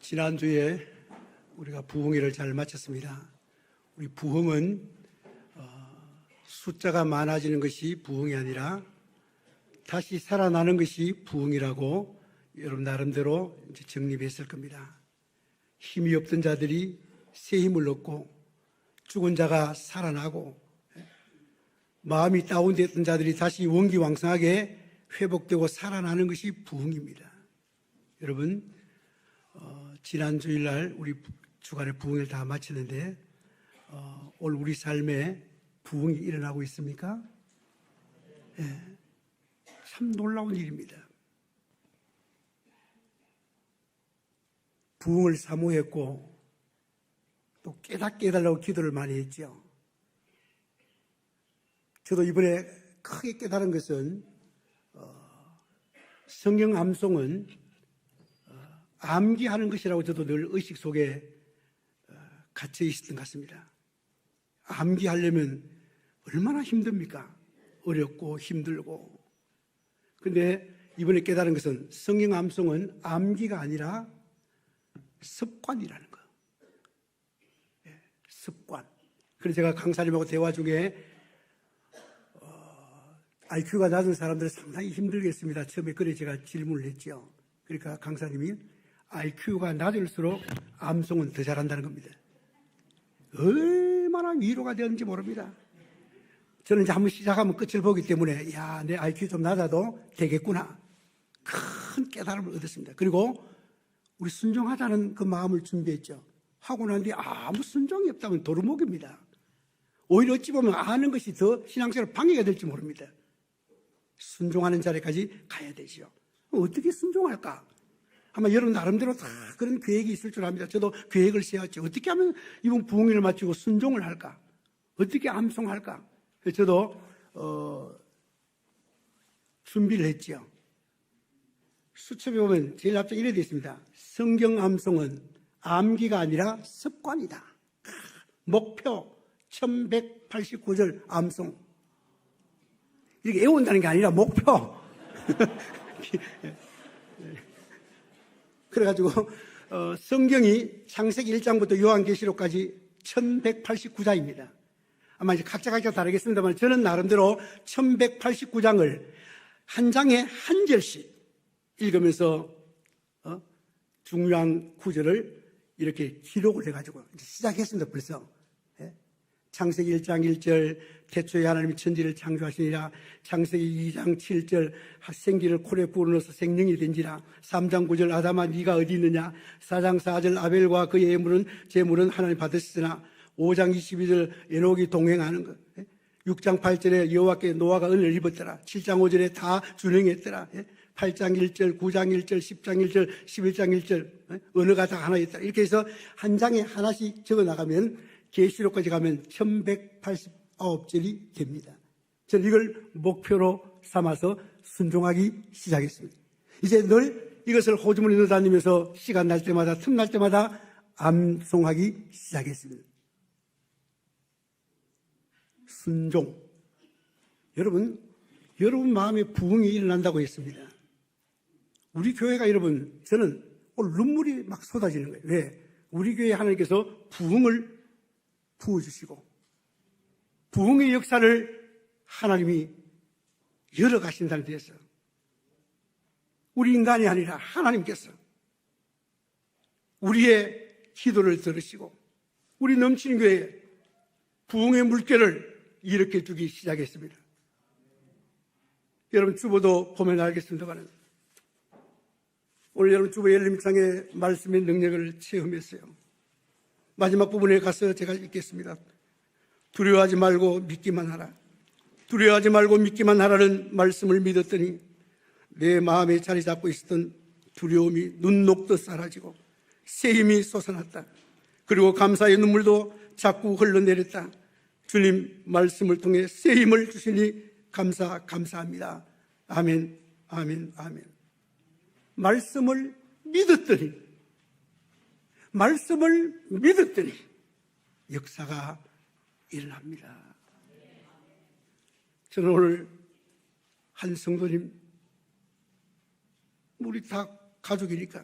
지난주에 우리가 부흥회를 잘 마쳤습니다. 우리 부흥은 숫자가 많아지는 것이 부흥이 아니라 다시 살아나는 것이 부흥이라고 여러분 나름대로 이제 정립했을 겁니다. 힘이 없던 자들이 새 힘을 얻고 죽은 자가 살아나고 마음이 다운됐던 자들이 다시 원기왕성하게 회복되고 살아나는 것이 부흥입니다. 여러분 지난 주일날 우리 주간의 부흥을 다 마치는데 오늘 우리 삶에 부흥이 일어나고 있습니까? 네, 참 놀라운 일입니다. 부흥을 사모했고 또 깨닫게 해달라고 기도를 많이 했죠. 저도 이번에 크게 깨달은 것은 성경 암송은 암기하는 것이라고 저도 늘 의식 속에 갇혀 있었던 것 같습니다. 암기하려면 얼마나 힘듭니까? 어렵고 힘들고. 그런데 이번에 깨달은 것은 성경 암송은 암기가 아니라 습관이라는 거. 습관. 그래서 제가 강사님하고 대화 중에 IQ가 낮은 사람들은 상당히 힘들겠습니다. 처음에 그래 제가 질문을 했죠. 그러니까 강사님이 IQ가 낮을수록 암송은 더 잘한다는 겁니다. 얼마나 위로가 되었는지 모릅니다. 저는 이제 한번 시작하면 끝을 보기 때문에 야, 내 IQ 좀 낮아도 되겠구나. 큰 깨달음을 얻었습니다. 그리고 우리 순종하자는 그 마음을 준비했죠. 하고 난 뒤에 아무 순종이 없다면 도루묵입니다. 오히려 어찌 보면 아는 것이 더 신앙생활 방해가 될지 모릅니다. 순종하는 자리까지 가야 되죠. 어떻게 순종할까? 아마 여러분 나름대로 다 그런 계획이 있을 줄 압니다. 저도 계획을 세웠죠. 어떻게 하면 이번 부흥회를 마치고 순종을 할까? 어떻게 암송할까? 그래서 저도 준비를 했죠. 수첩에 보면 제일 앞쪽에 이래 되어 있습니다. 성경 암송은 암기가 아니라 습관이다. 목표 1189절 암송. 이렇게 외운다는 게 아니라 목표. 그래가지고 성경이 창세기 1장부터 요한계시록까지 1189장입니다. 아마 이제 각자 다르겠습니다만 저는 나름대로 1189장을 한 장에 한 절씩 읽으면서 중요한 구절을 이렇게 기록을 해가지고 이제 시작했습니다. 벌써. 창세기 1장 1절 태초에 하나님이 천지를 창조하시니라. 창세기 2장 7절 생기를 코에 불어넣어서 생명이 된지라. 3장 9절 아담아 네가 어디 있느냐. 4장 4절 아벨과 그의 제물은 하나님 받으시으나. 5장 22절 에녹이 동행하는 것. 6장 8절에 여호와께 노아가 은혜를 입었더라. 7장 5절에 다 준행했더라. 8장 1절, 9장 1절, 10장 1절, 11장 1절 언어가 다 하나였다. 이렇게 해서 한 장에 하나씩 적어나가면 계시록까지 가면 1189절이 됩니다. 저는 이걸 목표로 삼아서 순종하기 시작했습니다. 이제 늘 이것을 호주머니에 넣어 다니면서 시간 날 때마다 틈날 때마다 암송하기 시작했습니다. 순종. 여러분 마음에 부흥이 일어난다고 했습니다. 우리 교회가 여러분, 저는 오늘 눈물이 막 쏟아지는 거예요. 왜? 우리 교회 하나님께서 부흥을 부어주시고 부흥의 역사를 하나님이 열어가신다는 데서 우리 인간이 아니라 하나님께서 우리의 기도를 들으시고 우리 넘치는 교회에 부흥의 물결을 일으켜 주기 시작했습니다. 여러분 주보도 보면 알겠습니다만 오늘 여러분 주보 열림상의 말씀의 능력을 체험했어요. 마지막 부분에 가서 제가 읽겠습니다. 두려워하지 말고 믿기만 하라. 두려워하지 말고 믿기만 하라는 말씀을 믿었더니 내 마음에 자리 잡고 있었던 두려움이 눈 녹듯 사라지고 새 힘이 솟아났다. 그리고 감사의 눈물도 자꾸 흘러내렸다. 주님 말씀을 통해 새 힘을 주시니 감사합니다. 아멘, 아멘, 아멘. 말씀을 믿었더니 역사가 일어납니다. 저는 오늘 한 성도님, 우리 다 가족이니까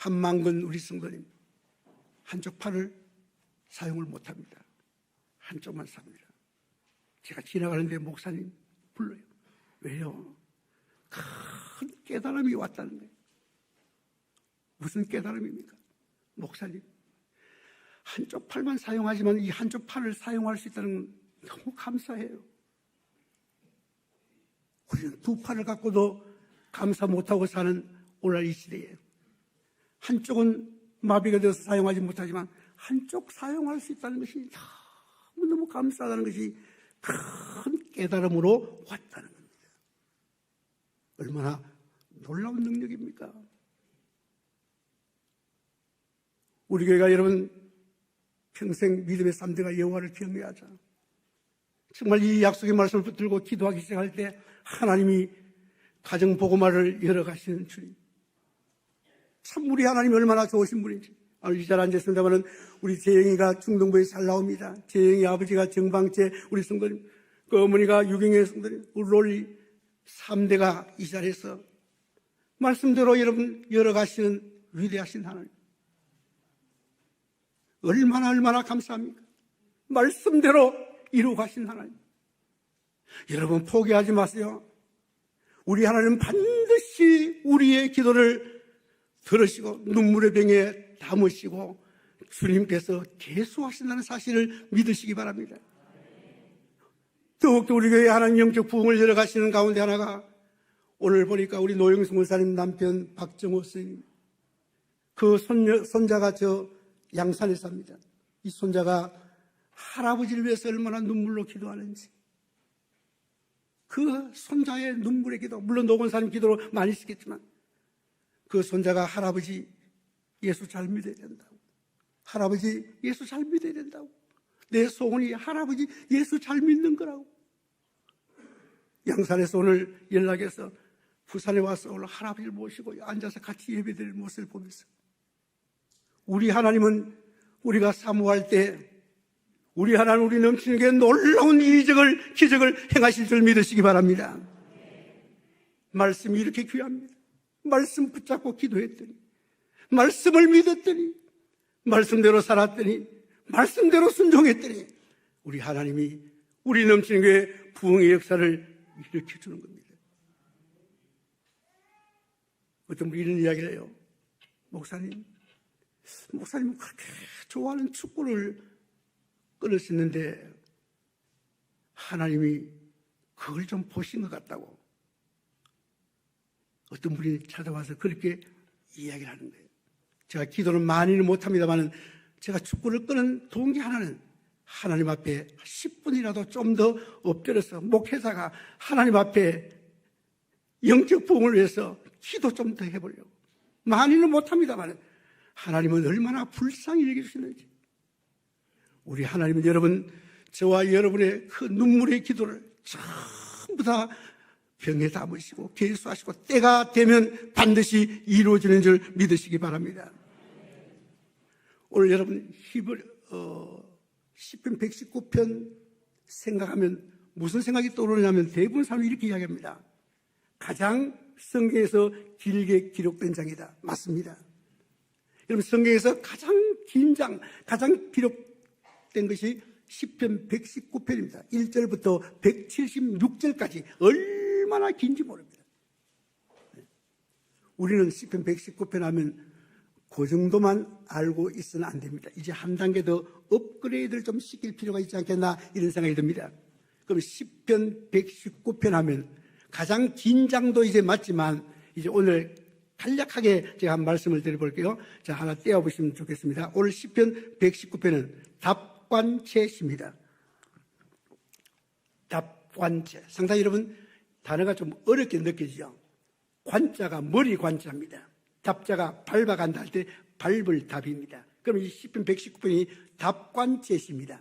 한만근 우리 성도님 한쪽 팔을 사용을 못합니다. 한쪽만 삽니다. 제가 지나가는데 목사님 불러요. 왜요? 큰 깨달음이 왔다는 거예요. 무슨 깨달음입니까? 목사님, 한쪽 팔만 사용하지만 이 한쪽 팔을 사용할 수 있다는 건 너무 감사해요. 우리는 두 팔을 갖고도 감사 못하고 사는 오늘날 이 시대에 한쪽은 마비가 되어서 사용하지 못하지만 한쪽 사용할 수 있다는 것이 너무너무 감사하다는 것이 큰 깨달음으로 왔다는 겁니다. 얼마나 놀라운 능력입니까? 우리 교회가 여러분 평생 믿음의 3대가 여호와를 경외하자. 정말 이 약속의 말씀을 붙들고 기도하기 시작할 때 하나님이 가정보고마를 열어가시는 주님. 참 우리 하나님이 얼마나 좋으신 분인지. 이 잘 앉았습니다만 우리 재영이가 중동부에 잘 나옵니다. 재영이 아버지가 정방째 우리 성도님, 그 어머니가 유경의 성도님, 우리 롤리 3대가 이 자리에서 말씀대로 여러분 열어가시는 위대하신 하나님. 얼마나 감사합니까? 말씀대로 이루어 가신 하나님. 여러분 포기하지 마세요. 우리 하나님은 반드시 우리의 기도를 들으시고 눈물의 병에 담으시고 주님께서 계수하신다는 사실을 믿으시기 바랍니다. 더욱더 우리 교회 하나님 영적 부흥을 열어가시는 가운데 하나가 오늘 보니까 우리 노영수 목사님 남편 박정호 스님, 그 손자가 저 양산에 삽니다. 이 손자가 할아버지를 위해서 얼마나 눈물로 기도하는지, 그 손자의 눈물의 기도, 물론 노건사님 기도로 많이 쓰겠지만 그 손자가 할아버지 예수 잘 믿어야 된다고, 할아버지 예수 잘 믿어야 된다고, 내 소원이 할아버지 예수 잘 믿는 거라고. 양산에서 오늘 연락해서 부산에 와서 오늘 할아버지를 모시고 앉아서 같이 예배드릴 모습을 보면서 우리 하나님은 우리가 사모할 때 우리 하나님 우리 넘치는 게 놀라운 기적을 행하실 줄 믿으시기 바랍니다. 말씀이 이렇게 귀합니다. 말씀 붙잡고 기도했더니, 말씀을 믿었더니, 말씀대로 살았더니, 말씀대로 순종했더니 우리 하나님이 우리 넘치는 게 부흥의 역사를 일으켜주는 겁니다. 어떤 분이 이런 이야기를 해요. 목사님은 그렇게 좋아하는 축구를 끊으셨는데 하나님이 그걸 좀 보신 것 같다고 어떤 분이 찾아와서 그렇게 이야기를 하는 거예요. 제가 기도는 많이는 못합니다만 제가 축구를 끄는 동기 하나는 하나님 앞에 10분이라도 좀 더 엎드려서 목회자가 하나님 앞에 영적 부흥을 위해서 기도 좀 더 해보려고. 많이는 못합니다만 하나님은 얼마나 불쌍히 여겨주시는지. 우리 하나님은 여러분, 저와 여러분의 그 눈물의 기도를 전부 다 병에 담으시고 계수하시고 때가 되면 반드시 이루어지는 줄 믿으시기 바랍니다. 오늘 여러분 시편 119편 생각하면 무슨 생각이 떠오르냐면 대부분 사람이 이렇게 이야기합니다. 가장 성경에서 길게 기록된 장이다. 맞습니다. 여러분 성경에서 가장 긴 장, 가장 기록된 것이 시편 119편입니다. 1절부터 176절까지 얼마나 긴지 모릅니다. 우리는 시편 119편 하면 그 정도만 알고 있어는 안 됩니다. 이제 한 단계 더 업그레이드를 좀 시킬 필요가 있지 않겠나 이런 생각이 듭니다. 그럼 시편 119편 하면 가장 긴 장도 이제 맞지만 이제 오늘 간략하게 제가 한 말씀을 드려볼게요. 자, 하나 떼어보시면 좋겠습니다. 오늘 시편 119편은 답관체입니다. 답관체. 상당히 여러분 단어가 좀 어렵게 느껴지죠. 관자가 머리 관자입니다. 답자가 밟아간다 할 때 밟을 답입니다. 그럼 이 시편 119편이 답관체입니다.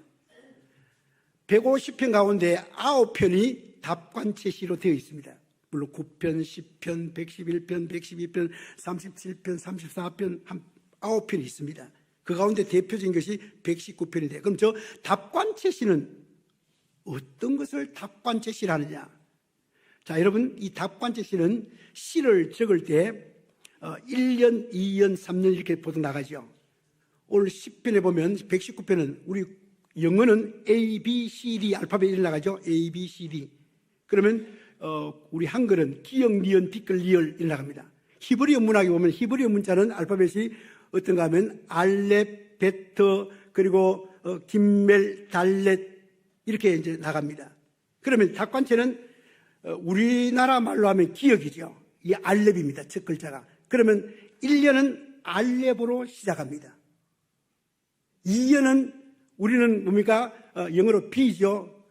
150편 가운데 9편이 답관체시로 되어 있습니다. 물론 9편, 10편, 111편, 112편, 37편, 34편, 한 9편이 있습니다. 그 가운데 대표적인 것이 119편인데, 그럼 저 답관체시는 어떤 것을 답관체시라느냐? 자, 여러분, 이 답관체시는 시를 적을 때 1년, 2년, 3년 이렇게 보통 나가죠. 오늘 10편에 보면 119편은 우리 영어는 A, B, C, D 알파벳 이렇게 나가죠. A, B, C, D. 그러면 우리 한글은 기역, 니은, 티끌, 리을 이렇게 나갑니다. 히브리어 문학에 보면 히브리어 문자는 알파벳이 어떤가 하면 알렙, 베트, 그리고 김멜, 달렛 이렇게 이제 나갑니다. 그러면 답관체는 우리나라 말로 하면 기역이죠. 이 알렙입니다. 첫 글자가. 그러면 1년은 알렙으로 시작합니다. 2년은 우리는 뭡니까? 영어로 B죠.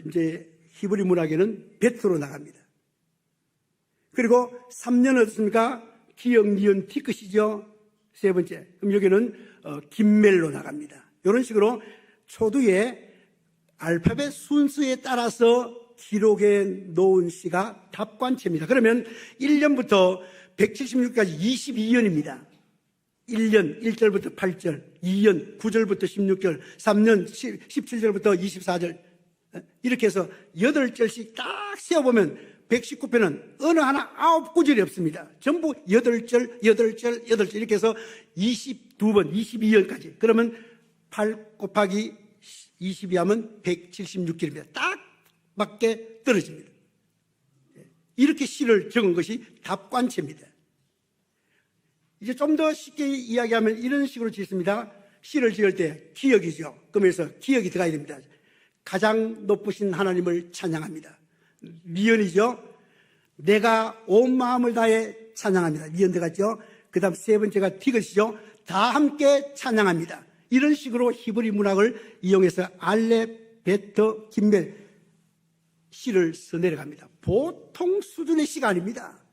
이제 히브리 문학에는 베트로 나갑니다. 그리고 3년은 어떻습니까? 기역, 니은, 티끝이죠. 세 번째. 그럼 여기는 김멜로 나갑니다. 이런 식으로 초두에 알파벳 순서에 따라서 기록해 놓은 시가 답관체입니다. 그러면 1년부터 176까지 22년입니다. 1년 1절부터 8절, 2년 9절부터 16절, 3년 17절부터 24절 이렇게 해서 8절씩 딱 세어보면 119편은 어느 하나 9구절이 없습니다. 전부 8절, 8절, 8절 이렇게 해서 22번, 22년까지. 그러면 8 곱하기 22하면 176길입니다. 딱 맞게 떨어집니다. 이렇게 시를 적은 것이 답관체입니다. 이제 좀 더 쉽게 이야기하면 이런 식으로 짓습니다. 시를 지을 때 기역이죠. 그러면서 기역이 들어가야 됩니다. 가장 높으신 하나님을 찬양합니다. 미연이죠. 내가 온 마음을 다해 찬양합니다. 미연 들어갔죠. 그 다음 세 번째가 티것이죠. 다 함께 찬양합니다. 이런 식으로 히브리 문학을 이용해서 알렙, 베트, 김멜 시를 써내려갑니다. 보통 수준의 시가 아닙니다.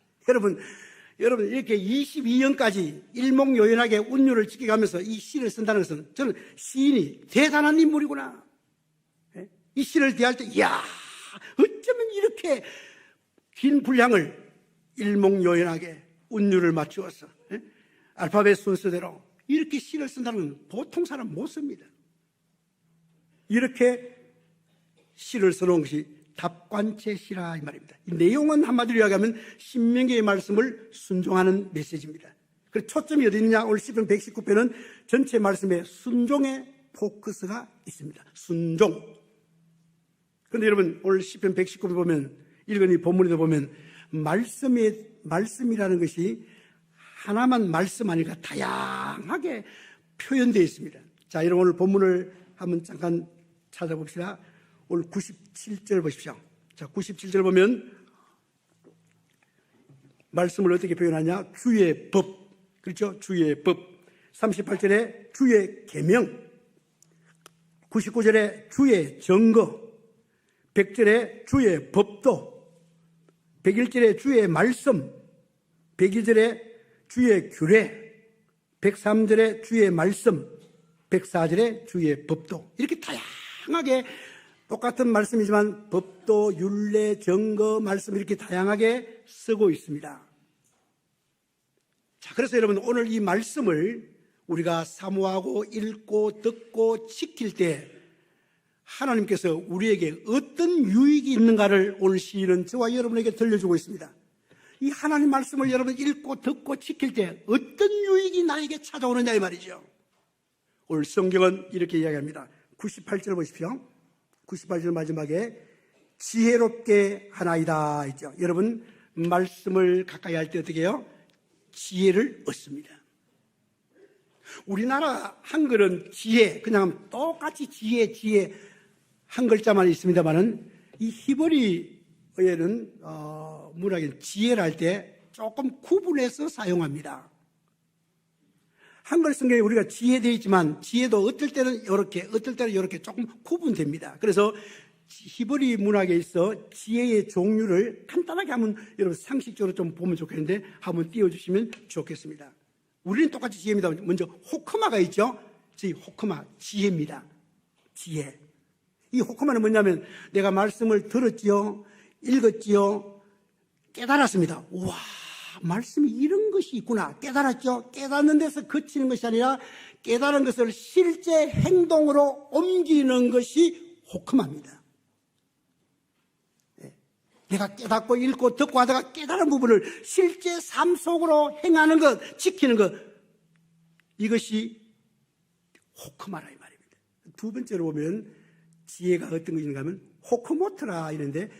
여러분 이렇게 22년까지 일목요연하게 운율을 지켜가면서 이 시를 쓴다는 것은 저는 시인이 대단한 인물이구나. 이 시를 대할 때 이야 어쩌면 이렇게 긴 분량을 일목요연하게 운율을 맞추어서 알파벳 순서대로 이렇게 시를 쓴다는 건 보통 사람 못 씁니다. 이렇게 시를 써놓은 것이 답관체 시라 이 말입니다. 이 내용은 한마디로 이야기하면 신명기의 말씀을 순종하는 메시지입니다. 그래서 초점이 어디 있느냐? 오늘 시편 119편은 전체 말씀에 순종의 포커스가 있습니다. 순종. 그런데 여러분 오늘 시편 119편 보면 읽은 이 본문에도 보면 말씀이라는 것이 하나만 말씀 아니라 다양하게 표현되어 있습니다. 자, 여러분 오늘 본문을 한번 잠깐 찾아봅시다. 오늘 97절 보십시오. 자, 97절 보면 말씀을 어떻게 표현하냐? 주의 법. 그렇죠? 주의 법. 38절에 주의 계명. 99절에 주의 증거. 100절에 주의 법도. 101절에 주의 말씀. 102절에 주의 규례. 103절에 주의 말씀. 104절에 주의 법도. 이렇게 다양하게 똑같은 말씀이지만 법도, 율례, 증거, 말씀 이렇게 다양하게 쓰고 있습니다. 자, 그래서 여러분 오늘 이 말씀을 우리가 사모하고 읽고 듣고 지킬 때 하나님께서 우리에게 어떤 유익이 있는가를 오늘 시인은 저와 여러분에게 들려주고 있습니다. 이 하나님 말씀을 여러분 읽고 듣고 지킬 때 어떤 유익이 나에게 찾아오느냐 이 말이죠. 오늘 성경은 이렇게 이야기합니다. 98절 보십시오. 98절 마지막에 지혜롭게 하나이다 있죠. 여러분 말씀을 가까이 할 때 어떻게 해요? 지혜를 얻습니다. 우리나라 한글은 지혜 그냥 똑같이 지혜 한 글자만 있습니다만은 이 히브리어에는 문학인 지혜를 할 때 조금 구분해서 사용합니다. 한글 성경에 우리가 지혜 되어 있지만 지혜도 어떨 때는 이렇게 어떨 때는 이렇게 조금 구분됩니다. 그래서 히브리 문학에 있어 지혜의 종류를 간단하게 한번 여러분 상식적으로 좀 보면 좋겠는데 한번 띄워주시면 좋겠습니다. 우리는 똑같이 지혜입니다. 먼저 호크마가 있죠. 호크마 지혜입니다. 지혜. 이 호크마는 뭐냐면 내가 말씀을 들었지요, 읽었지요, 깨달았습니다. 우와, 말씀이 이런 것이 있구나. 깨달았죠. 깨닫는 데서 그치는 것이 아니라 깨달은 것을 실제 행동으로 옮기는 것이 호크마입니다. 내가 깨닫고 읽고 듣고 하다가 깨달은 부분을 실제 삶 속으로 행하는 것, 지키는 것, 이것이 호크마라 이 말입니다. 두 번째로 보면 지혜가 어떤 것인가 하면 호크모트라 이런데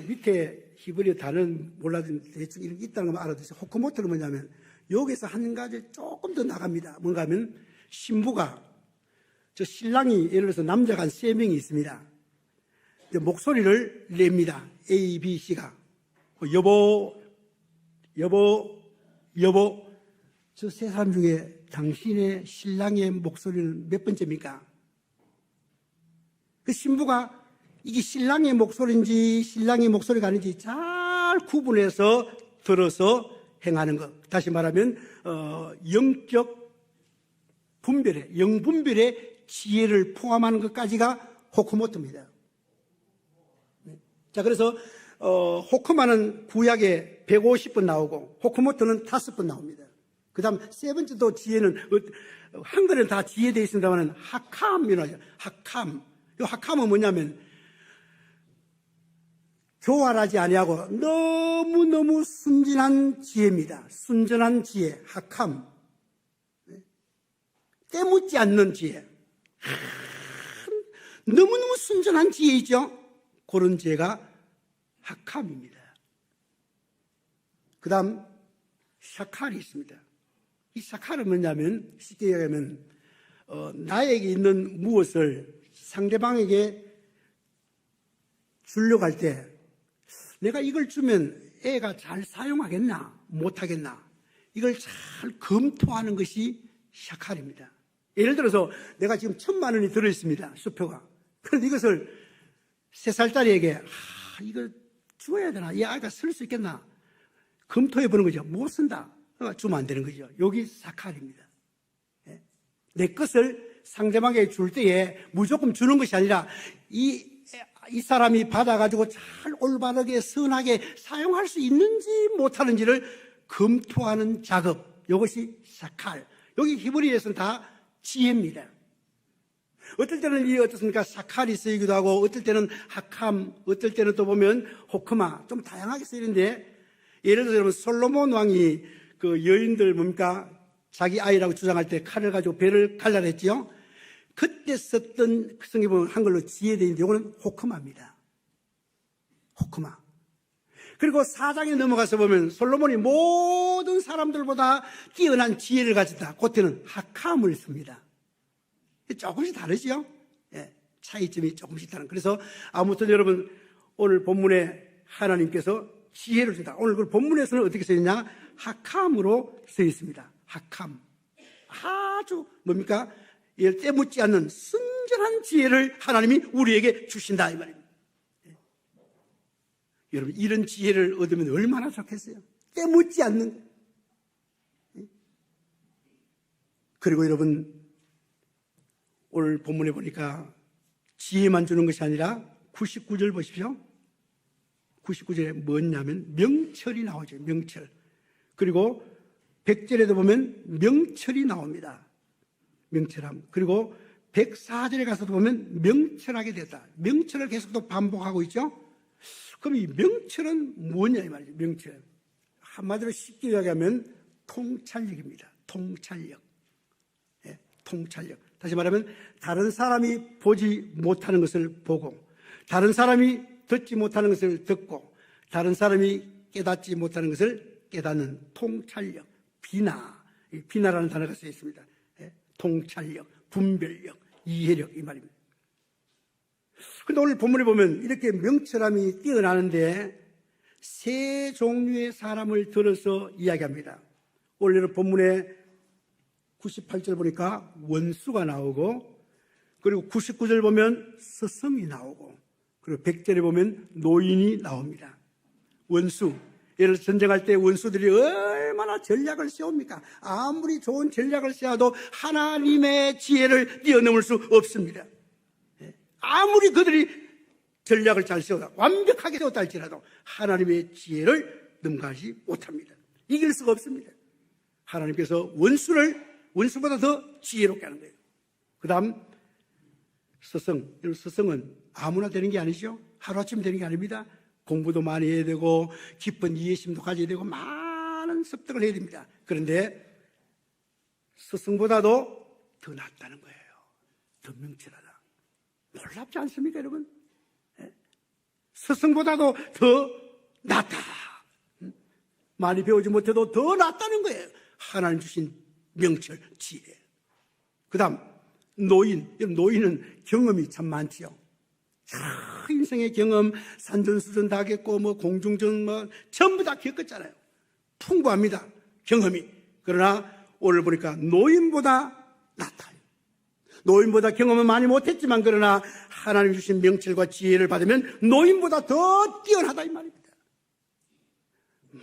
밑에 히브리어 단어는 몰라도 대충 이런 게 있다는 걸 알아두세요. 호크모트는 뭐냐면 여기서 한 가지 조금 더 나갑니다. 뭔가 하면 신부가, 저 신랑이 예를 들어서 남자가 한 3명이 있습니다. 목소리를 냅니다. A, B, C가 여보, 여보, 여보. 저 세 사람 중에 당신의 신랑의 목소리는 몇 번째입니까? 그 신부가 이게 신랑의 목소리인지 신랑의 목소리가 아닌지 잘 구분해서 들어서 행하는 것. 다시 말하면 영적 분별에, 영분별의 지혜를 포함하는 것까지가 호크모트입니다. 자, 그래서 호크마는 구약에 150번 나오고 호크모트는 5번 나옵니다. 그 다음 세 번째도 지혜는 한글은 다 지혜되어 있습니다만 하캄이라고 하죠. 하캄. 이 하캄은 뭐냐면 교활하지 아니하고 너무너무 순진한 지혜입니다. 순전한 지혜, 하캄. 때묻지 않는 지혜. 너무너무 순전한 지혜이죠. 그런 지혜가 하캄입니다. 그 다음 샤칼이 있습니다. 이 샤칼은 뭐냐면 쉽게 얘기하면 나에게 있는 무엇을 상대방에게 주려고 할 때 내가 이걸 주면 애가 잘 사용하겠나 못하겠나 이걸 잘 검토하는 것이 샤칼입니다. 예를 들어서 내가 지금 1,000만 원이 들어있습니다. 수표가. 그런데 이것을 3살짜리에게 이걸 주어야 되나? 이 아이가 쓸 수 있겠나? 검토해 보는 거죠. 못 쓴다. 주면 안 되는 거죠. 여기 샤칼입니다. 내 것을 상대방에게 줄 때에 무조건 주는 것이 아니라 이 사람이 받아가지고 잘 올바르게 선하게 사용할 수 있는지 못하는지를 검토하는 작업. 이것이 샤칼. 여기 히브리에서는 다 지혜입니다. 어떨 때는 이 어떻습니까? 샤칼이 쓰이기도 하고, 어떨 때는 하캄, 어떨 때는 또 보면 호크마, 좀 다양하게 쓰이는데, 예를 들어서 솔로몬 왕이 그 여인들 뭡니까? 자기 아이라고 주장할 때 칼을 가지고 배를 갈라냈지요? 그때 썼던 성경에 보면 한글로 지혜되는데, 이거는 호크마입니다. 호크마. 그리고 4장에 넘어가서 보면 솔로몬이 모든 사람들보다 뛰어난 지혜를 가졌다. 그때는 하캄을 씁니다. 조금씩 다르죠? 예, 차이점이 조금씩 다른. 그래서 아무튼 여러분 오늘 본문에 하나님께서 지혜를 주다. 오늘 그 본문에서는 어떻게 써있냐? 하캄으로 써있습니다. 하캄. 아주 뭡니까? 때묻지 않는 순전한 지혜를 하나님이 우리에게 주신다 이 말입니다. 예. 여러분 이런 지혜를 얻으면 얼마나 좋겠어요? 때묻지 않는. 예. 그리고 여러분 오늘 본문에 보니까 지혜만 주는 것이 아니라 99절 보십시오. 99절에 뭐냐면 명철이 나오죠. 명철. 그리고 100절에도 보면 명철이 나옵니다. 명철함. 그리고 104절에 가서도 보면 명철하게 됐다. 명철을 계속 또 반복하고 있죠. 그럼 이 명철은 뭐냐 이 말이죠. 명철. 한마디로 쉽게 이야기하면 통찰력입니다. 통찰력. 예, 통찰력. 다시 말하면 다른 사람이 보지 못하는 것을 보고 다른 사람이 듣지 못하는 것을 듣고 다른 사람이 깨닫지 못하는 것을 깨닫는 통찰력, 비나라는 단어가 쓰여 있습니다. 통찰력, 분별력, 이해력 이 말입니다. 그런데 오늘 본문에 보면 이렇게 명철함이 뛰어나는데 세 종류의 사람을 들어서 이야기합니다. 오늘 본문에 98절 보니까 원수가 나오고 그리고 99절 보면 스승이 나오고 그리고 100절에 보면 노인이 나옵니다. 원수, 예를 들어 전쟁할 때 원수들이 얼마나 전략을 세웁니까? 아무리 좋은 전략을 세워도 하나님의 지혜를 뛰어넘을 수 없습니다. 아무리 그들이 전략을 잘 세우다 완벽하게 세웠다 할지라도 하나님의 지혜를 능가하지 못합니다. 이길 수가 없습니다. 하나님께서 원수보다 더 지혜롭게 하는 거예요. 그 다음 스승. 스승은 아무나 되는 게 아니죠. 하루아침에 되는 게 아닙니다. 공부도 많이 해야 되고 깊은 이해심도 가져야 되고 많은 습득을 해야 됩니다. 그런데 스승보다도 더 낫다는 거예요. 더 명철하다. 놀랍지 않습니까, 여러분? 스승보다도 더 낫다. 많이 배우지 못해도 더 낫다는 거예요. 하나님 주신 명철, 지혜. 그 다음 노인. 노인은 경험이 참 많지요. 인생의 경험, 산전수전 다 겪고 공중전 전부 다 겪었잖아요. 풍부합니다, 경험이. 그러나 오늘 보니까 노인보다 낫다. 노인보다 경험은 많이 못했지만 그러나 하나님 주신 명철과 지혜를 받으면 노인보다 더 뛰어나다 이 말입니다.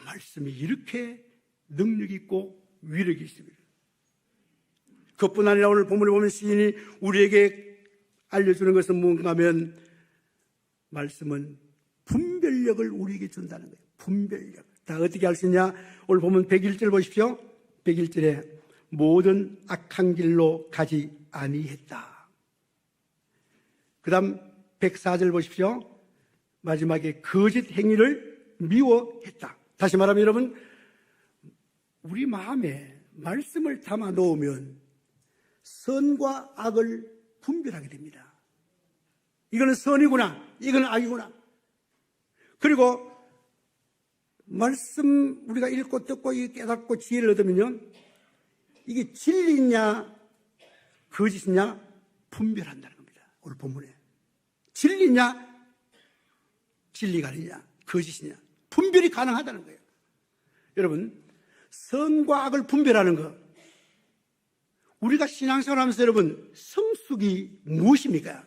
말씀이 이렇게 능력 있고 위력이 있습니다. 그뿐 아니라 오늘 본문을 보면 시인이 우리에게 알려주는 것은 뭔가 하면 말씀은 분별력을 우리에게 준다는 거예요. 분별력. 다 어떻게 할 수 있냐? 오늘 보면 101절 보십시오. 101절에 모든 악한 길로 가지 아니했다. 그 다음 104절 보십시오. 마지막에 거짓 행위를 미워했다. 다시 말하면 여러분, 우리 마음에 말씀을 담아 놓으면 선과 악을 분별하게 됩니다. 이거는 선이구나, 이거는 악이구나. 그리고 말씀 우리가 읽고 듣고 깨닫고 지혜를 얻으면요, 이게 진리냐 거짓이냐 분별한다는 겁니다. 오늘 본문에 진리냐 진리가 아니냐 거짓이냐 분별이 가능하다는 거예요. 여러분, 선과 악을 분별하는 것, 우리가 신앙생활하면서 여러분 성숙이 무엇입니까?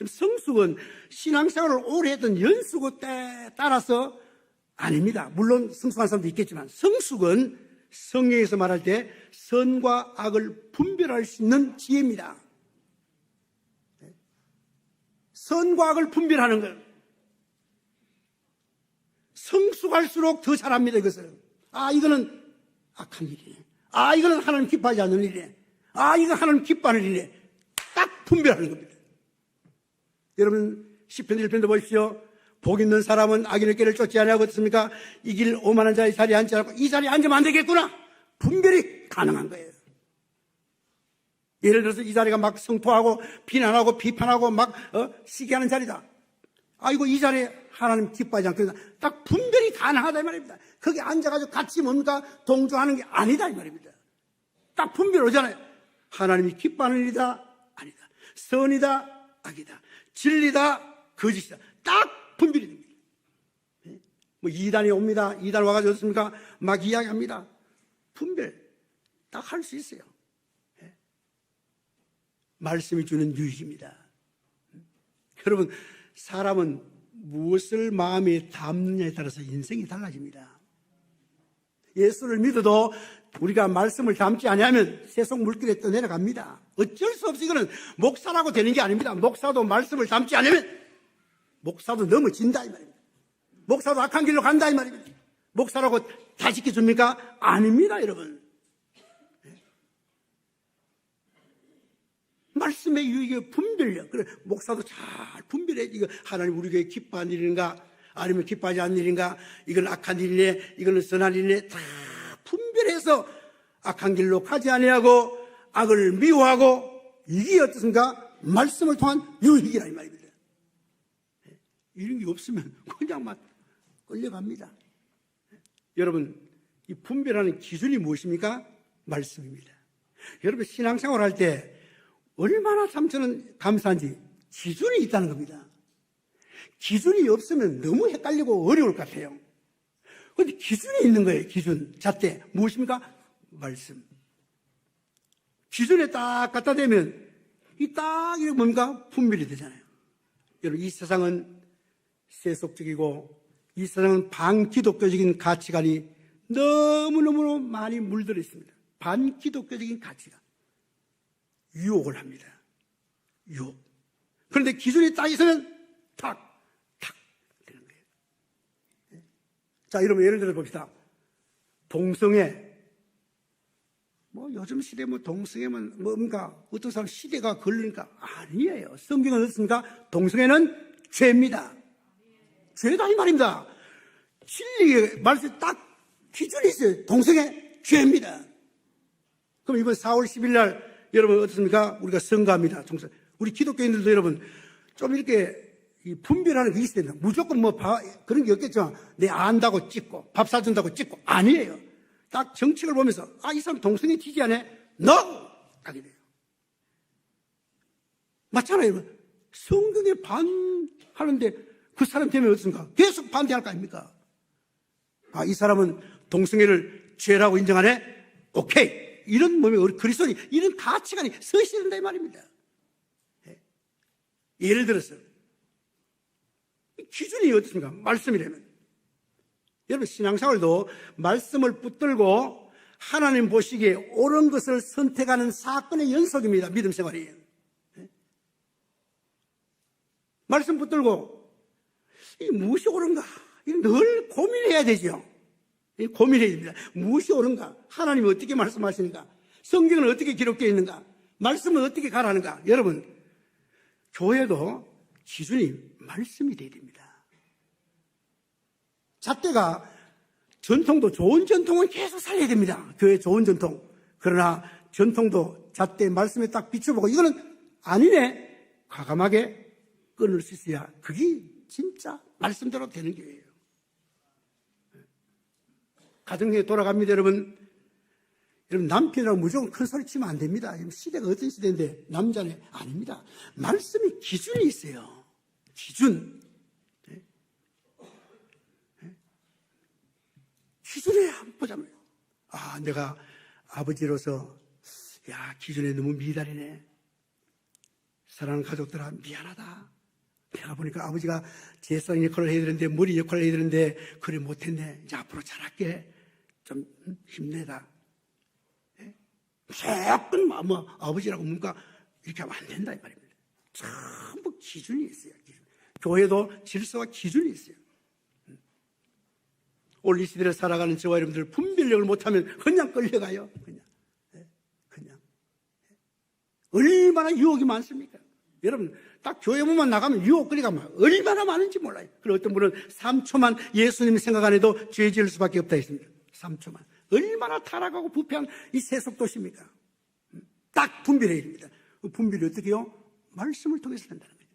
성숙은 신앙생활을 오래 했던 연수고 때에 따라서 아닙니다. 물론 성숙한 사람도 있겠지만 성숙은 성경에서 말할 때 선과 악을 분별할 수 있는 지혜입니다. 선과 악을 분별하는 것, 성숙할수록 더 잘합니다. 이것을. 이거는 악한 일이네. 이거는 하나님 기뻐하지 않는 일이네. 이건 하나님 기뻐하는 일이네. 딱 분별하는 겁니다. 여러분, 시편 1편도 보십시오. 복 있는 사람은 악인의 길을 쫓지 아니하고 어떻습니까? 이 길 오만한 자의 자리에 앉지 않고 이 자리에 앉으면 안 되겠구나. 분별이 가능한 거예요. 예를 들어서 이 자리가 막 성토하고 비난하고 비판하고 막 시기하는 자리다. 이거 이 자리에 하나님 기뻐하지 않겠다. 딱 분별이 가능하다 이 말입니다. 거기 앉아가지고 같이 뭔가 동조하는 게 아니다 이 말입니다. 딱 분별 오잖아요. 하나님이 기뻐하는 일이다, 아니다. 선이다, 악이다. 진리다, 거짓이다. 딱 분별이 됩니다. 이단이 옵니다. 이단 와가지고 어떻습니까? 막 이야기합니다. 분별 딱 할 수 있어요. 말씀이 주는 유익입니다. 여러분, 사람은 무엇을 마음에 담느냐에 따라서 인생이 달라집니다. 예수를 믿어도 우리가 말씀을 담지 않으면 세속 물길에 떠내려갑니다. 어쩔 수 없이 이거는 목사라고 되는 게 아닙니다. 목사도 말씀을 담지 않으면 목사도 넘어진다 이 말입니다. 목사도 악한 길로 간다 이 말입니다. 목사라고 다 지켜줍니까? 아닙니다, 여러분. 말씀의 유익의 분별력. 그래, 목사도 잘 분별해. 이거 하나님 우리 교회 기뻐하는 일인가? 아니면 기뻐하지 않는 일인가? 이건 악한 일이네, 이거는 선한 일이네. 다 분별해서 악한 길로 가지 아니하고 악을 미워하고, 이게 어떻습니까? 말씀을 통한 유익이라 이 말입니다. 이런 게 없으면 그냥 막 끌려갑니다. 여러분, 이 분별하는 기준이 무엇입니까? 말씀입니다. 여러분, 신앙생활 할 때 얼마나 참 저는 감사한지 기준이 있다는 겁니다. 기준이 없으면 너무 헷갈리고 어려울 것 같아요. 그런데 기준이 있는 거예요. 기준, 잣대. 무엇입니까? 말씀. 기준에 딱 갖다 대면 이 딱 이게 뭔가 분별이 되잖아요. 여러분, 이 세상은 세속적이고 이 세상은 반기독교적인 가치관이 너무너무 많이 물들어 있습니다. 반기독교적인 가치관. 유혹을 합니다. 유혹. 그런데 기준이 딱 있으면 탁 되는 거예요. 자, 여러분 예를 들어 봅시다. 동성애. 요즘 시대 동성애면 뭔가 어떤 사람 시대가 걸리니까 아니에요. 성경은 어떻습니까? 동성애는 죄입니다. 죄다 이 말입니다. 진리의 말씀 딱 기준이 있어요. 동성애 죄입니다. 그럼 이번 4월 10일 날 여러분 어떻습니까? 우리가 선거합니다. 우리 기독교인들도 여러분 좀 이렇게 분별하는 게 있어야 된다. 무조건 그런 게 없겠지만 내 안다고 찍고 밥 사준다고 찍고 아니에요. 딱 정책을 보면서 이 사람 동성애 지지하네? NO! 하게 돼요. 맞잖아요. 성경에 반하는데 그 사람 때문에 어떻습니까? 계속 반대할 거 아닙니까? 이 사람은 동성애를 죄라고 인정하네? 오케이. 이런 몸에 우리 그리스도인이 이런 가치관이 서있어야 된다 이 말입니다. 예를 들어서 기준이 어떻습니까? 말씀이라면. 여러분 신앙생활도 말씀을 붙들고 하나님 보시기에 옳은 것을 선택하는 사건의 연속입니다. 믿음 생활이. 말씀 붙들고 무엇이 옳은가? 늘 고민해야 되죠. 고민해야 됩니다. 무엇이 옳은가? 하나님이 어떻게 말씀하시는가? 성경은 어떻게 기록되어 있는가? 말씀은 어떻게 가라는가? 여러분, 교회도 기준이 말씀이 되어야 됩니다. 잣대가 전통도 좋은 전통은 계속 살려야 됩니다. 교회 좋은 전통. 그러나 전통도 잣대 말씀에 딱 비춰보고 이거는 아니네. 과감하게 끊을 수 있어야 그게 진짜 말씀대로 되는 교회예요. 가정에 돌아갑니다, 여러분. 여러분, 남편이라고 무조건 큰 소리 치면 안 됩니다. 시대가 어떤 시대인데, 남자는 아닙니다. 말씀이 기준이 있어요. 기준. 기준에 한번 보자면, 내가 아버지로서, 기준에 너무 미달이네. 사랑하는 가족들아, 미안하다. 내가 보니까 아버지가 제사장 역할을 해야 되는데, 머리 역할을 해야 되는데, 그래 못했네. 이제 앞으로 잘할게. 좀 힘내다. 무조건 아버지라고 뭔가 이렇게 하면 안 된다 이 말입니다. 전부 기준이 있어요. 기준. 교회도 질서와 기준이 있어요. 오늘 이 시대를 살아가는 저와 여러분들 분별력을 못하면 그냥 끌려가요. 그냥. 얼마나 유혹이 많습니까? 여러분 딱 교회문만 나가면 유혹 끌려가면 얼마나 많은지 몰라요. 그리고 어떤 분은 3초만 예수님 생각 안 해도 죄 지을 수밖에 없다 했습니다. 3초만. 얼마나 타락하고 부패한 이 세속도시입니까? 딱 분별해야 됩니다. 그 분별이 어떻게 해요? 말씀을 통해서 된다는 거죠.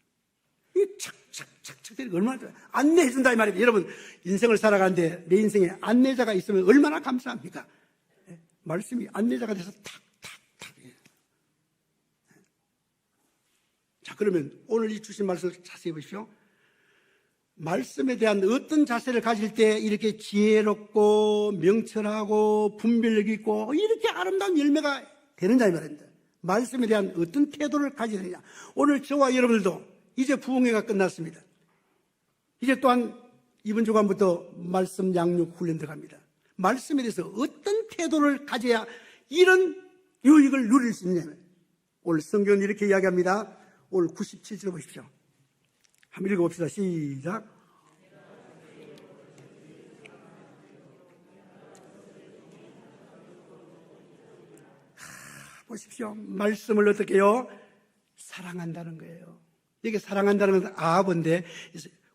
이 착착착착 되는 거 얼마나 좋아요. 안내해 준다 이 말입니다. 여러분 인생을 살아가는데 내 인생에 안내자가 있으면 얼마나 감사합니까? 말씀이 안내자가 돼서 탁탁탁. 자 그러면 오늘 이 주신 말씀을 자세히 보십시오. 말씀에 대한 어떤 자세를 가질 때 이렇게 지혜롭고 명철하고 분별력 있고 이렇게 아름다운 열매가 되느냐 이 말입니다. 말씀에 대한 어떤 태도를 가지느냐. 오늘 저와 여러분들도 이제 부흥회가 끝났습니다. 이제 또한 이번 주간부터 말씀 양육 훈련 들어갑니다. 말씀에 대해서 어떤 태도를 가져야 이런 유익을 누릴 수 있느냐. 오늘 성경은 이렇게 이야기합니다. 오늘 97절 보십시오. 한번 읽어봅시다. 시작. 보십시오. 말씀을 어떻게 해요? 사랑한다는 거예요. 이게 사랑한다는 것은 아합인데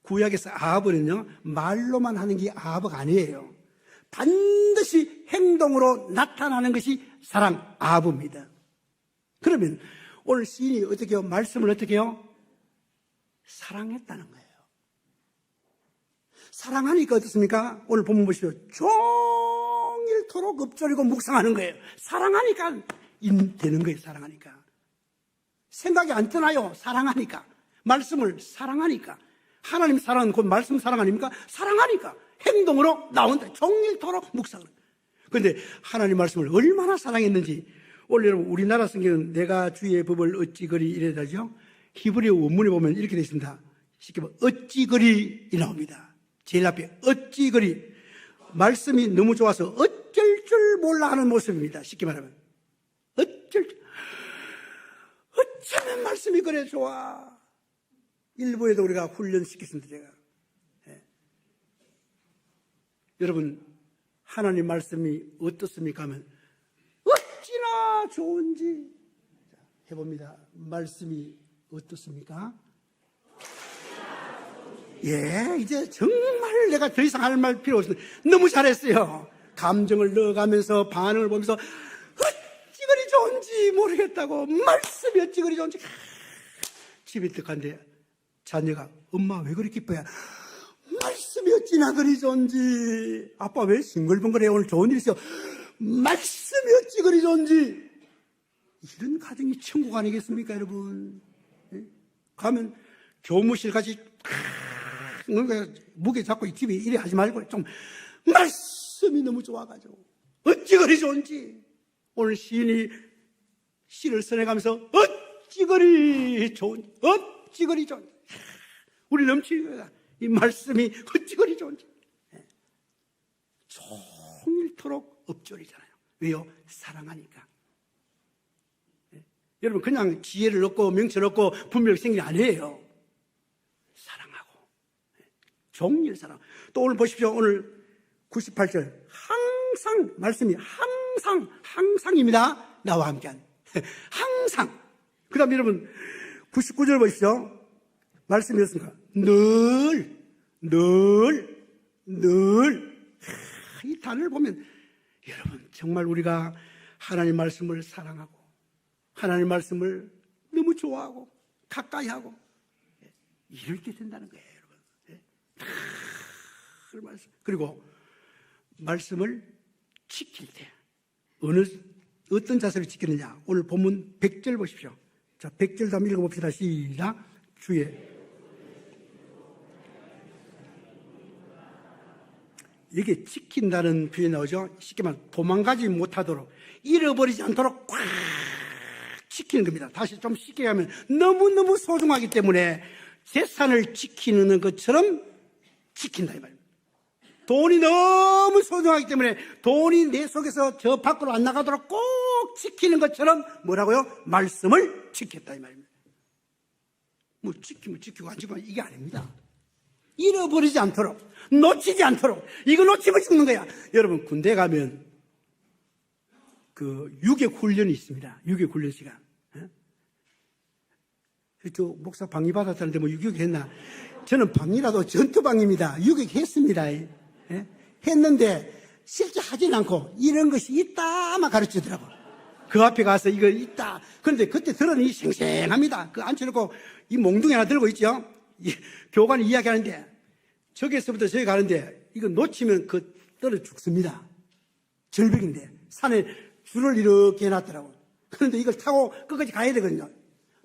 구약에서 아합은요 말로만 하는 게 아합가 아니에요. 반드시 행동으로 나타나는 것이 사랑 아합입니다. 그러면 오늘 시인이 어떻게 해요? 말씀을 어떻게 해요? 사랑했다는 거예요. 사랑하니까 어떻습니까? 오늘 본문 보시죠. 종일토록 읊조리고 묵상하는 거예요. 사랑하니까 되는 거예요. 사랑하니까. 생각이 안 떠나요. 사랑하니까. 말씀을 사랑하니까. 하나님 사랑은 곧 말씀 사랑 아닙니까? 사랑하니까 행동으로 나온다. 종일토록 묵상을. 그런데 하나님 말씀을 얼마나 사랑했는지 오늘 여러분 우리나라 성경은 내가 주의 법을 어찌 그리 이래다죠. 히브리어 원문에 보면 이렇게 되어 있습니다. 쉽게 말하면 어찌 그리 이 나옵니다. 제일 앞에 어찌 그리. 말씀이 너무 좋아서 어쩔 줄 몰라 하는 모습입니다. 쉽게 말하면 어쩌면 말씀이 그래 좋아. 일부에도 우리가 훈련시켰습니다. 제가 여러분 하나님 말씀이 어떻습니까 하면 어찌나 좋은지 해봅니다. 말씀이 어떻습니까? 이제 정말 내가 더 이상 할 말 필요 없습니다. 너무 잘했어요. 감정을 넣어가면서 반응을 보면서 어찌 그리 좋은지 모르겠다고, 말씀이 어찌 그리 좋은지. 집에 들어간데 자녀가 엄마 왜 그렇게 기뻐요? 말씀이 어찌나 그리 좋은지. 아빠 왜 싱글벙글해? 오늘 좋은 일 있어요. 말씀이 어찌 그리 좋은지. 이런 가정이 천국 아니겠습니까, 여러분? 가면 교무실 같이 뭔가 무게 잡고 집에 이래 하지 말고 좀 말씀이 너무 좋아가지고 어찌 그리 좋은지. 오늘 시인이 시를 써내가면서 어찌 그리 좋은지, 어찌 그리 좋은지. 우리 넘치는 거다. 이 말씀이 어찌 그리 좋은지. 종일토록 엎조리잖아요. 왜요? 사랑하니까. 여러분, 그냥 지혜를 얻고 명철을 얻고 분별이 생긴 게 아니에요. 사랑하고 종일 사랑. 또 오늘 보십시오. 오늘 98절 항상 말씀이 항상입니다. 나와 함께한 항상. 그 다음에 여러분 99절 보십시오. 말씀이 어떻습니까? 늘. 이 단어를 보면 여러분 정말 우리가 하나님 말씀을 사랑하고 하나님 말씀을 너무 좋아하고 가까이 하고 이렇게 된다는 거예요, 여러분. 그리고 말씀을 지킬 때 어떤 자세로 지키느냐. 오늘 본문 100절 보십시오. 자, 100절 한번 읽어봅시다. 시작. 주의. 이게 지킨다는 표현이 나오죠. 쉽게 말해 도망가지 못하도록, 잃어버리지 않도록 꽉 지키는 겁니다. 다시 좀 쉽게 하면 너무너무 소중하기 때문에 재산을 지키는 것처럼 지킨다 이 말입니다. 돈이 너무 소중하기 때문에 돈이 내 속에서 저 밖으로 안 나가도록 꼭 지키는 것처럼 뭐라고요? 말씀을 지켰다 이 말입니다. 뭐 지키면 지키고 안 지키면 이게 아닙니다. 잃어버리지 않도록, 놓치지 않도록. 이거 놓치면 죽는 거야. 여러분 군대 가면 그 유격 훈련이 있습니다. 유격 훈련 시간. 저 목사 방위 받았다는데 뭐 유격 했나? 저는 방위라도 전투방입니다. 유격 했습니다. 했는데 실제 하진 않고 이런 것이 있다만 가르치더라고. 그 앞에 가서 이거 있다. 그런데 그때 들으니 생생합니다. 그 앉혀놓고 이 몽둥이 하나 들고 있죠. 교관이 이야기하는데 저기서부터 저기 가는데 이거 놓치면 그 떨어 죽습니다. 절벽인데 산에 줄을 이렇게 해놨더라고. 그런데 이걸 타고 끝까지 가야 되거든요.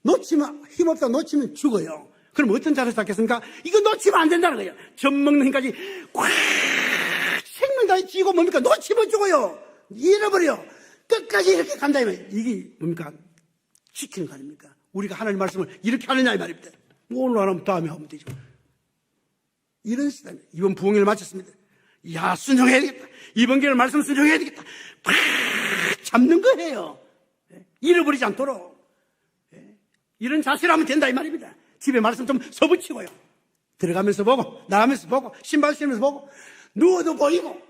놓치면 힘없다 놓치면 죽어요. 그럼 어떤 자세를 잡겠습니까? 이거 놓치면 안 된다는 거예요. 젖 먹는 힘까지 꽉 생명다해 쥐고 뭡니까? 놓치면 죽어요. 잃어버려. 끝까지 이렇게 간다 이 말이에요. 이게 뭡니까? 지키는 거 아닙니까? 우리가 하나님 말씀을 이렇게 하느냐 이 말입니다. 오늘 안 하면 다음에 하면 되죠. 이런 시대입니다. 이번 부흥회를 마쳤습니다. 야, 순종해야 되겠다. 이번 기회를 말씀 순종해야 되겠다. 팍 잡는 거예요. 잃어버리지 않도록. 이런 자세로 하면 된다 이 말입니다. 집에 말씀 좀 서붙이고요. 들어가면서 보고 나가면서 보고 신발 신으면서 보고 누워도 보이고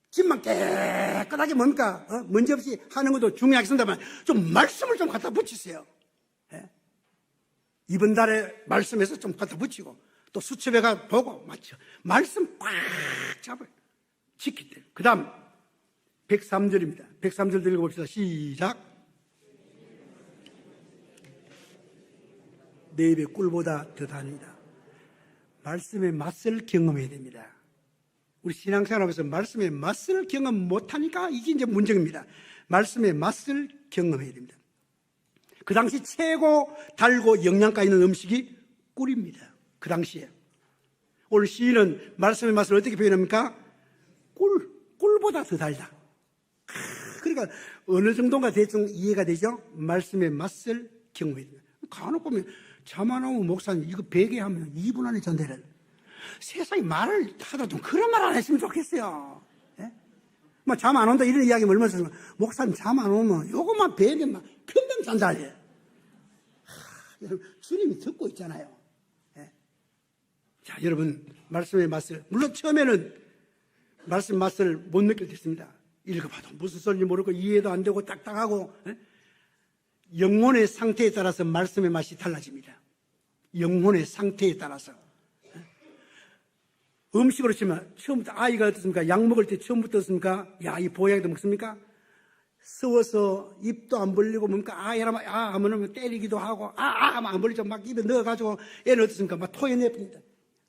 집만 깨끗하게 뭡니까? 문제 없이 하는 것도 중요하겠습니다만 좀 말씀을 좀 갖다 붙이세요. 이번 달에 말씀에서 좀 갖다 붙이고 또 수첩에 가 보고 맞죠? 말씀 꽉 잡아요. 지킬 때. 그 다음 103절입니다. 103절 읽어봅시다. 시작. 내 입의 꿀보다 더 다니다. 말씀의 맛을 경험해야 됩니다. 우리 신앙생활하면서 말씀의 맛을 경험 못하니까 이게 이제 문제입니다. 말씀의 맛을 경험해야 됩니다. 그 당시 최고 달고 영양가 있는 음식이 꿀입니다. 그 당시에. 오늘 시인은 말씀의 맛을 어떻게 표현합니까? 꿀보다 더 달다. 그러니까 어느 정도가 대충 이해가 되죠? 말씀의 맛을 경험해야 됩니다. 간혹 보면 잠 안 오면 목사님 이거 베개 하면 2분 안에 전달해. 세상에 말을 하다 좀 그런 말 안 했으면 좋겠어요. 뭐 잠 안 온다 이런 이야기 얼마나 쓰면 목사님 잠 안 오면 요것만 베개만 금방 전달해. 주님이 듣고 있잖아요. 자, 여러분 말씀의 맛을 물론 처음에는 말씀 맛을 못 느낄 수 있습니다. 읽어봐도 무슨 소리인지 모르고 이해도 안 되고 딱딱하고 영혼의 상태에 따라서 말씀의 맛이 달라집니다. 영혼의 상태에 따라서. 음식으로 치면 처음부터 아이가 어떻습니까? 약 먹을 때 처음부터 어떻습니까? 야, 이 보약도 먹습니까? 썩어서 입도 안 벌리고 뭡니까? 이러면 하면 때리기도 하고 하면 안 벌리죠. 막 입에 넣어가지고 애는 어떻습니까? 막 토해내버립니다.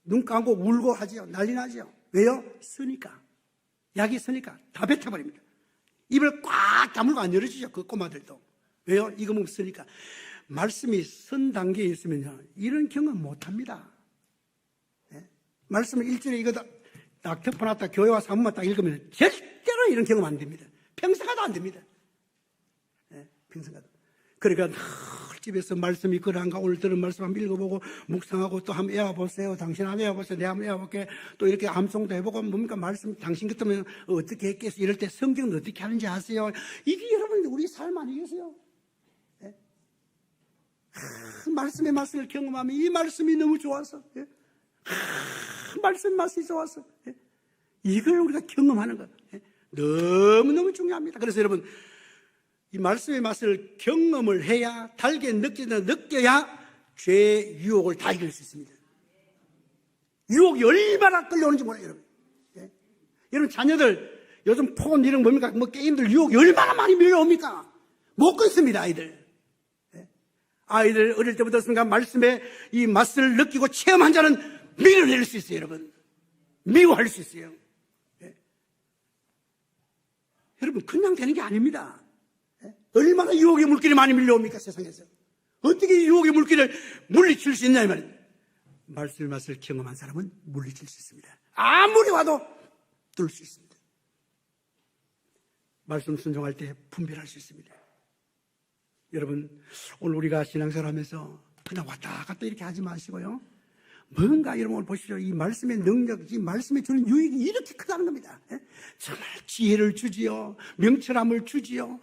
눈 감고 울고 하지요. 난리 나죠. 왜요? 쓰니까. 약이 쓰니까 다 뱉어버립니다. 입을 꽉 다물고 안 열어주죠. 그 꼬마들도. 왜요? 이거 먹으면 쓰니까. 말씀이 선 단계에 있으면요, 이런 경험 못합니다. 네? 말씀을 일주일에 이거 딱 덮어놨다 교회 와서 한 번만 딱 읽으면 절대로 이런 경험 안 됩니다. 평생 가도 안 됩니다. 네? 평생 가도. 그러니까 늘 집에서 말씀이 그러한가, 오늘 들은 말씀 한번 읽어보고 묵상하고 또 한번 외워보세요. 당신 한번 외워보세요. 내가 한번 외워볼게. 또 이렇게 암송도 해보고 뭡니까? 말씀 당신 같으면 어떻게 했겠어? 이럴 때 성경은 어떻게 하는지 아세요? 이게 여러분 우리 삶 아니겠어요? 네? 말씀의 맛을 경험하면 이 말씀이 너무 좋아서, 예? 말씀 맛이 좋아서, 예? 이걸 우리가 경험하는 것, 예? 너무너무 중요합니다. 그래서 여러분, 이 말씀의 맛을 경험을 해야, 달게 느껴야 죄의 유혹을 다 이길 수 있습니다. 유혹이 얼마나 끌려오는지 몰라요, 여러분. 예? 여러분, 자녀들, 요즘 폰 이런 뭡니까? 뭐 게임들 유혹이 얼마나 많이 밀려옵니까? 못 끊습니다, 아이들. 예? 아이들 어릴 때부터 있으니까 말씀의 이 맛을 느끼고 체험한 자는 밀어낼 수 있어요, 여러분. 미워할 수 있어요. 예? 여러분, 그냥 되는 게 아닙니다. 얼마나 유혹의 물길이 많이 밀려옵니까, 세상에서. 어떻게 유혹의 물길을 물리칠 수 있냐, 이 말이에요. 말씀의 맛을 경험한 사람은 물리칠 수 있습니다. 아무리 와도 뚫을 수 있습니다. 말씀 순종할 때 분별할 수 있습니다. 여러분, 오늘 우리가 신앙생활 하면서 그냥 왔다 갔다 이렇게 하지 마시고요. 뭔가 여러분 오늘 보십시오. 이 말씀의 능력, 이 말씀에 주는 유익이 이렇게 크다는 겁니다. 정말 지혜를 주지요. 명철함을 주지요.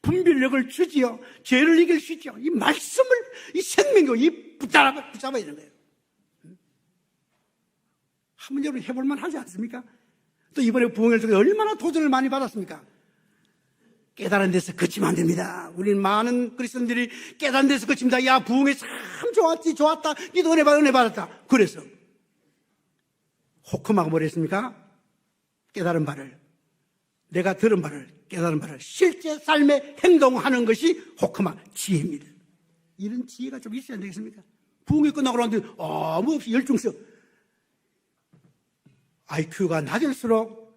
분별력을 주지요. 죄를 이길 수 있죠. 이 말씀을, 이 생명력, 이 붙잡아야 되는 거예요. 한번 여러분 해볼만 하지 않습니까? 또 이번에 부흥회에서 얼마나 도전을 많이 받았습니까? 깨달은 데서 그치면 안 됩니다. 우리는 많은 그리스도인들이 깨달은 데서 그칩니다. 야, 부흥회 참 좋았지, 좋았다. 니도 은혜 받았다. 그래서 호크마가 뭐라 했습니까? 깨달은 바를, 내가 들은 바를, 깨달은 바를 실제 삶에 행동하는 것이 호크마 지혜입니다. 이런 지혜가 좀 있어야 되겠습니까? 부흥회 끝나고 나는데 아무 없이 열중성. IQ가 낮을수록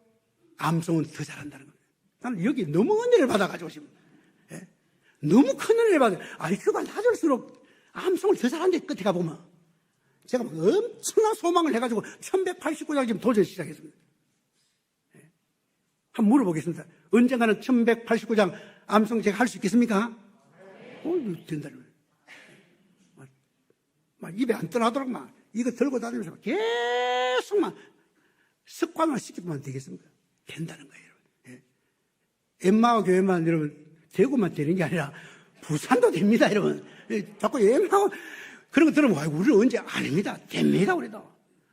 암송은 더 잘한다는 겁니다. 나는 여기 너무 은혜를 받아가지고 지금, 예? 너무 큰 은혜를 받아요. IQ가 낮을수록 암송을 더 잘한대. 끝에 가보면 제가 엄청난 소망을 해가지고 1189장 지금 도전 시작했습니다. 예? 한번 물어보겠습니다. 언젠가는 1189장 암송 제가 할 수 있겠습니까? 된다는 거예요. 막 입에 안 떠나도록 막 이거 들고 다니면서 계속 막 습관화 시키면 되겠습니까? 된다는 거예요, 여러분. 예. 엠마오 교회만 여러분 대구만 되는 게 아니라 부산도 됩니다, 여러분. 예. 자꾸 엠마오 그런 거 들으면 우리는 언제 아닙니다. 됩니다, 우리도.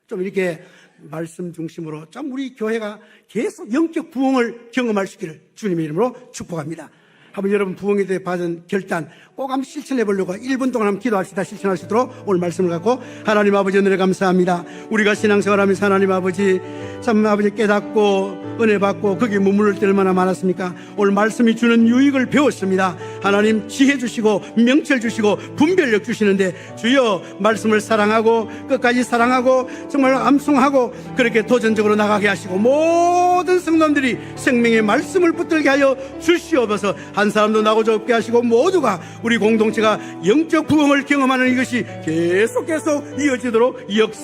좀 이렇게 말씀 중심으로 좀 우리 교회가 계속 영적 부흥을 경험할 수 있기를 주님의 이름으로 축복합니다. 한번 여러분 부흥에 대해 받은 결단 꼭 한번 실천해 보려고 1분 동안 한번 기도합시다. 실천할 수 있도록 오늘 말씀을 갖고 하나님 아버지 은혜를 감사합니다. 우리가 신앙생활하면서 하나님 아버지 참 아버지 깨닫고 은혜 받고 거기에 머무를 때 얼마나 많았습니까? 오늘 말씀이 주는 유익을 배웠습니다. 하나님 지혜 주시고 명철 주시고 분별력 주시는데 주여 말씀을 사랑하고 끝까지 사랑하고 정말 암송하고 그렇게 도전적으로 나가게 하시고 모든 성도들이 생명의 말씀을 붙들게 하여 주시옵소서. 한 사람도 나고자 없게 하시고 모두가 우리 공동체가 영적 부흥을 경험하는 이것이 계속 이어지도록 역사